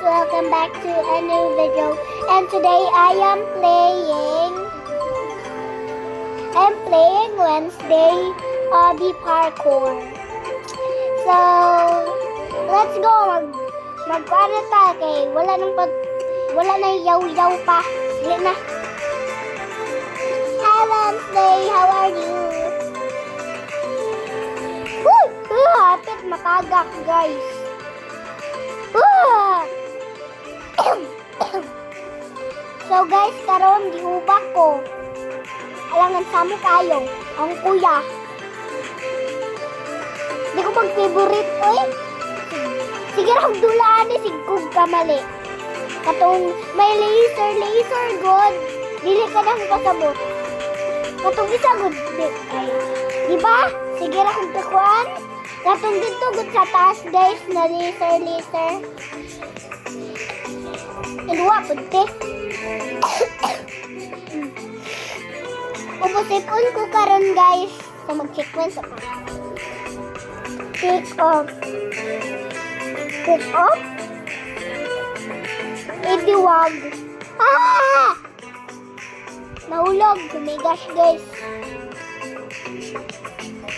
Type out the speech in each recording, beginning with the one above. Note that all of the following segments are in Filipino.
welcome back to a new video. And today I'm playing Wednesday Obby Parkour. So let's go. Magpaano tayo kay wala na yaw-yaw pa. Dili na. Hi Wednesday, how are you? Woo! Hapit matagak guys. So guys, karon gihubak ko. Alangan samo kayo, ang kuya. Di ko pag-favorite, oy. Sige ra kung dulaan ni sigkog kamali. Katong may laser god. Dili ka nang pasabot. Katong isa god. Diba? Sige ra kung takuan. Katong dito good sa taas guys na laser. Iluwa punti. Upusipon ko karon guys. So mag-sequence ako. Pick up. Idiwag. Ah! Nahulog. Oh my gosh guys.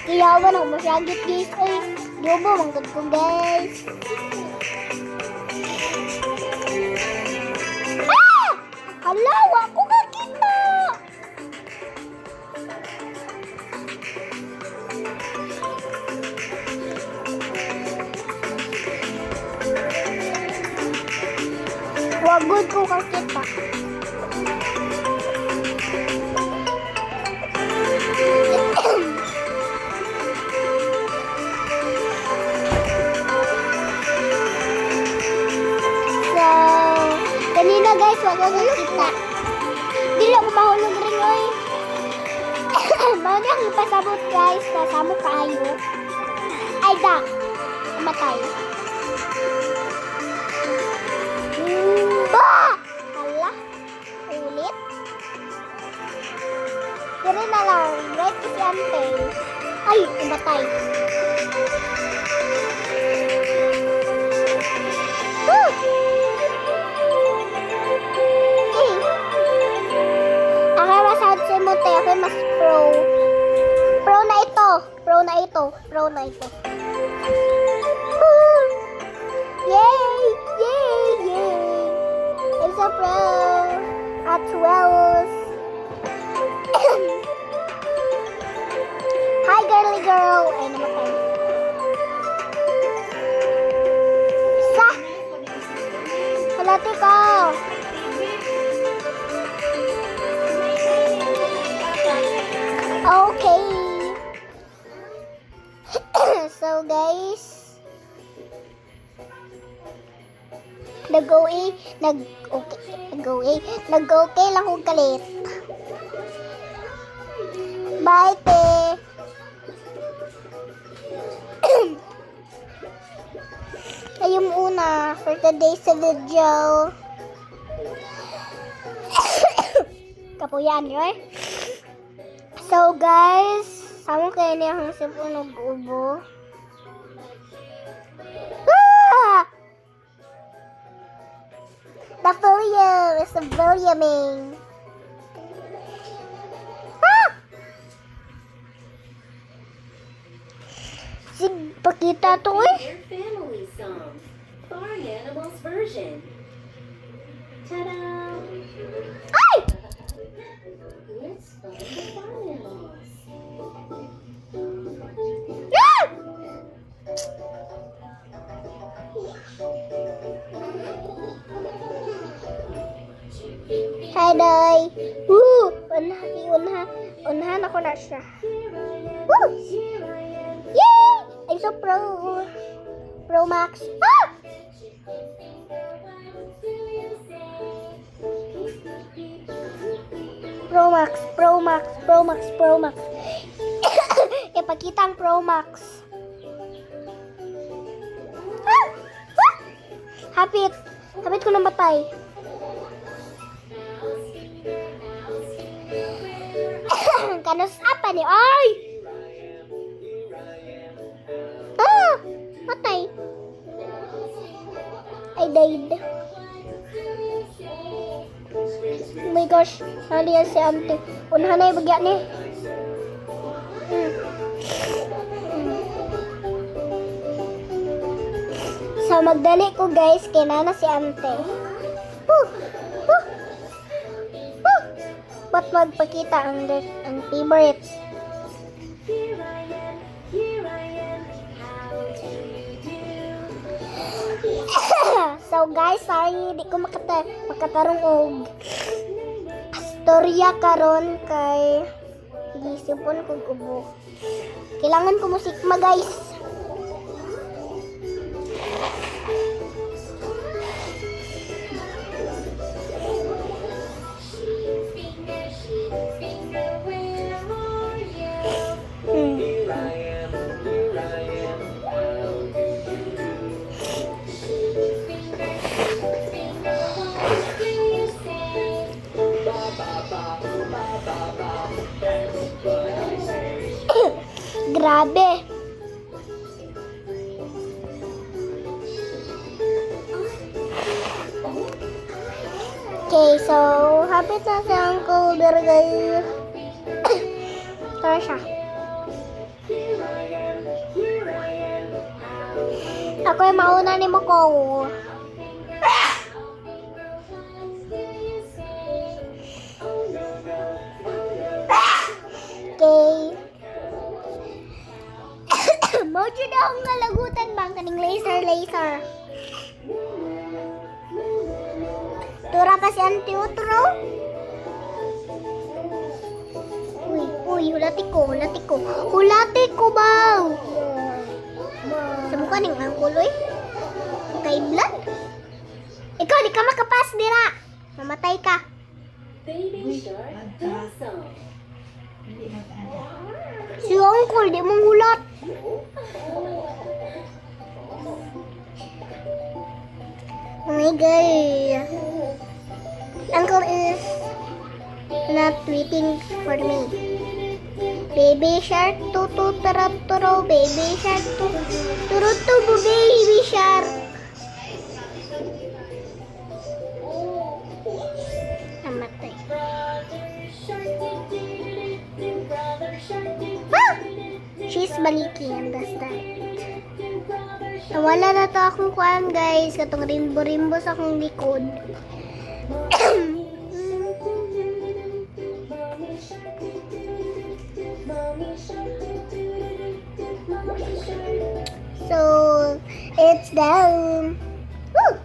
Kiyawan ako masyagit guys. Ay, diyobo manggod ko guys. Ah! Halawa ko kakita. Wagod ko kakita. Kanina guys, wag ako kita. Dili ako mahulog rin, oy. Mao niya ang pasabot guys, kasamo kaayo. Ay da, matay. Hala, ulit. Dire na lang, right si ante. Ay, matay. Ako mas pro. Pro na ito. Yay! I'm so pro. At 12. Hi girly girl. Ay namatay. Halati ka. Okay. So guys, nag-okay lang kung kalit. Bye te. Ayun muna for today's video. Kapuyan yun. So guys, sama kayo niya ang sipon nag-ubo. The volume is the voluming. Sig, pakita to eh. Your family song, Barn Animals version. Ta-da! Ay! Let's find the barn animals. Hi, Day. Unahan ako na siya. Woo! Yay! I'm so pro. Pro Max. Ah! Pro Max. Ipakita ang Pro Max. Ah! Ah! Hapit ko na matay. Kanus apa nih? Ay! Ah! Matay. I died. Oh my gosh, halian si ante. Unhanay bagya ni. So magdali ko guys, kay nana si ante. Ba't magpakita ang favorite? Here I am, how do you do? So guys, sorry, di ko makatarong og storya karon kay gisipon ko kubo. Kailangan ko musikma guys. Grabe. Okay, so hapit na si Uncle Bergay. Tara siya. Ako yung mauna ni Moko. Okay. Mojo na akong kalagutan bang kaning laser. Tura pa si Auntie Utro. Uy, hulati ko. Hulati ko ba? Sa mukha ning angkol, uy. Kay blood. Ikaw, di ka makapas, dira. Mamatay ka. Baby shark, dance song. Si Uncle, di mong hulat. Oh my God. Uncle is not waiting for me. Baby shark, tutu tarap turo. Baby shark, turu tubu baby shark. Namatay. Ah! She's baliking, understand? Nawala na to akong kuhaan guys. Katong rainbow sa akong likod. So, it's down. Woo!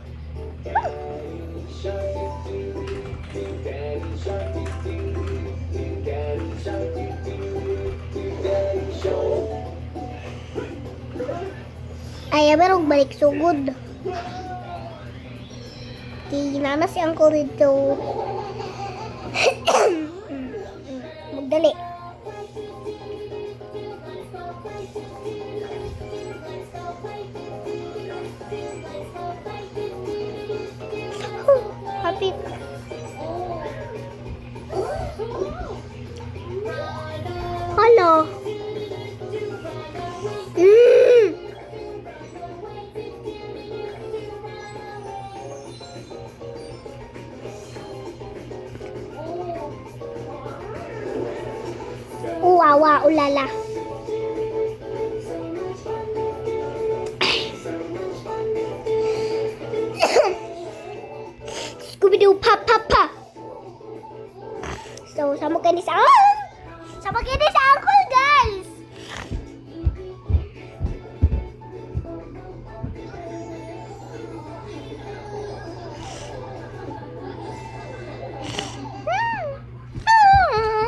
Ay, merong balik sugod. Tingnan na si Uncle dito. Magdali. Happy. Hello. Wawa, ulala. Scooby-Doo, pa. So, sama kayo sa Uncle, guys.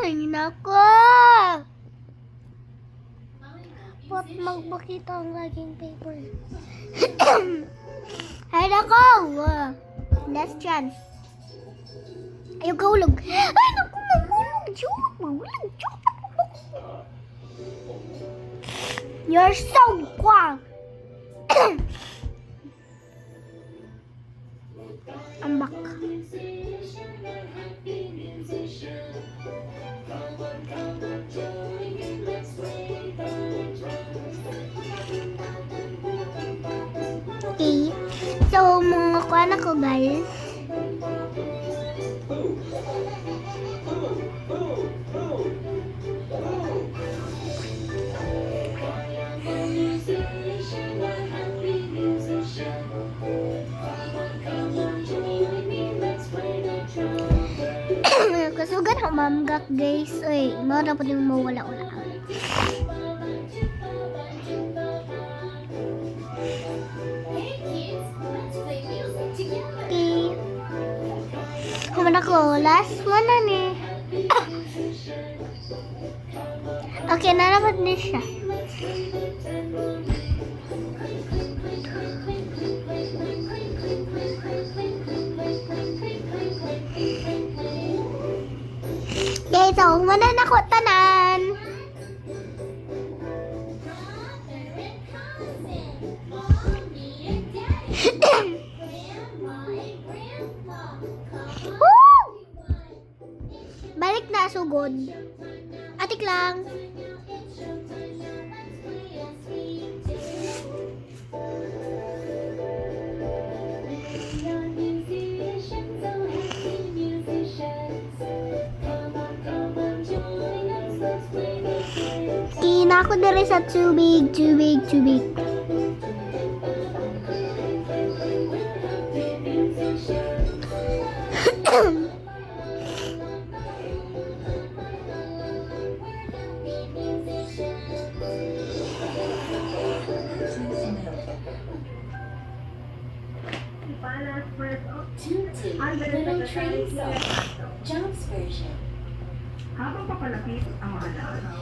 Ay, nako. Ba't magpakita ang laging paper? Ay, nako. Last chance. Ayaw kahulog. Ay, naku, mahulog. You're so quang. I'm back. Okay. So, Ito mga kuan ako guys. Kasugan ang mamgak guys. Uy, mo na po yung mawala-wala. Okay. Kuman ako. Last one na ni. Okay, nalabat din siya. Okay, so kumanan ako tanan. Woo! Balik na sugod. Atik lang. Kina ako diri sa tubig. Little Train Song, Jobs version. Habang papalapit ang mga anak,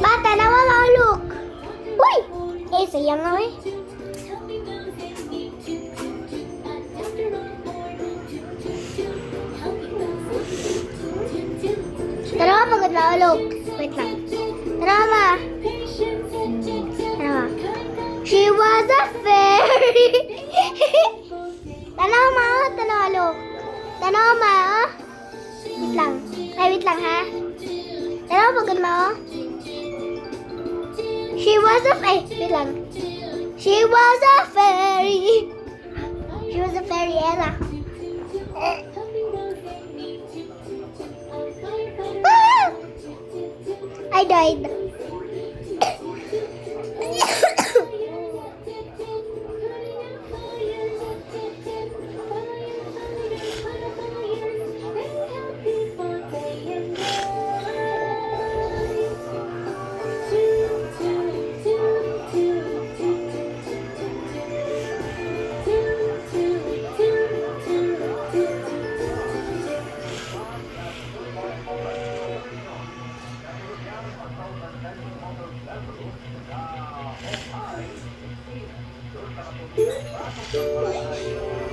Bata na mamaluk. Uy! Sayang nga eh. Tara ma, magod maulog. Wait lang. Tara ma. She was a fairy. Tanaw ma, tanawalog. Tanaw ma, oh. Wait lang. Ay, wait lang ha. Tanaw magod ma, oh. She was a wait lang. She was a fairy. She was a fairy, Ella. Ah! I died. Thank you.